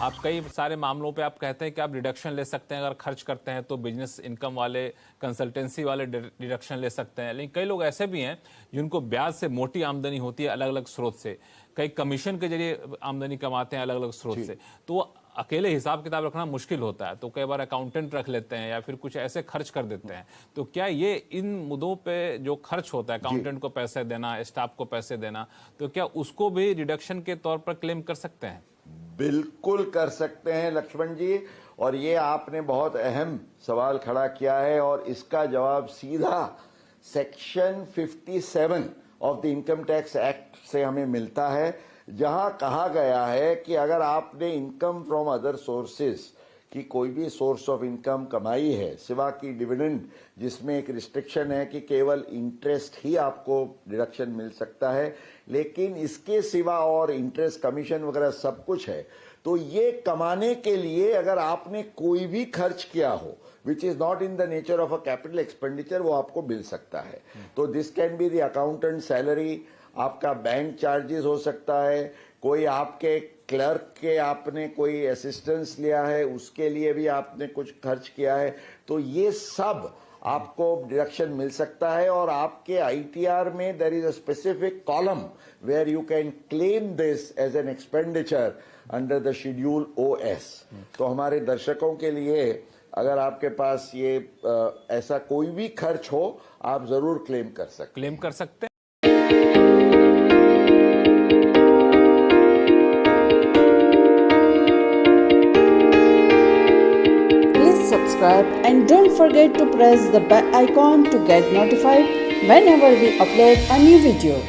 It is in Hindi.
आप कई सारे मामलों पे आप कहते हैं कि आप डिडक्शन ले सकते हैं, अगर खर्च करते हैं तो बिजनेस इनकम वाले, कंसल्टेंसी वाले डिडक्शन ले सकते हैं। लेकिन कई लोग ऐसे भी हैं जिनको ब्याज से मोटी आमदनी होती है अलग अलग स्रोत से, कई कमीशन के जरिए आमदनी कमाते हैं अलग अलग स्रोत से, तो वो अकेले हिसाब किताब रखना मुश्किल होता है, तो कई बार अकाउंटेंट रख लेते हैं या फिर कुछ ऐसे खर्च कर देते हैं। तो क्या ये इन मुद्दों पे जो खर्च होता है, अकाउंटेंट को पैसे देना, स्टाफ को पैसे देना, तो क्या उसको भी डिडक्शन के तौर पर क्लेम कर सकते हैं? बिल्कुल कर सकते हैं लक्ष्मण जी, और ये आपने बहुत अहम सवाल खड़ा किया है और इसका जवाब सीधा section 57 of the income tax act से हमें मिलता है, जहां कहा गया है कि अगर आपने इनकम फ्रॉम अदर सोर्सेज की कोई भी सोर्स ऑफ इनकम कमाई है सिवा की डिविडेंड, जिसमें एक रिस्ट्रिक्शन है कि केवल इंटरेस्ट ही आपको डिडक्शन मिल सकता है, लेकिन इसके सिवा और इंटरेस्ट, कमीशन वगैरह सब कुछ है, तो ये कमाने के लिए अगर आपने कोई भी खर्च किया हो which is not in the nature of a capital expenditure, वो आपको मिल सकता है। तो this can be the accountant salary, आपका बैंक चार्जेस हो सकता है, कोई आपके क्लर्क के आपने कोई असिस्टेंस लिया है उसके लिए भी आपने कुछ खर्च किया है, तो ये सब आपको डिडक्शन मिल सकता है। और आपके आईटीआर में there is a specific column where you can claim this as an expenditure under the schedule OS. तो हमारे दर्शकों के लिए अगर आपके पास ये ऐसा कोई भी खर्च हो, आप जरूर क्लेम कर सकते हैं। Subscribe and don't forget to press the bell icon to get notified whenever we upload a new video.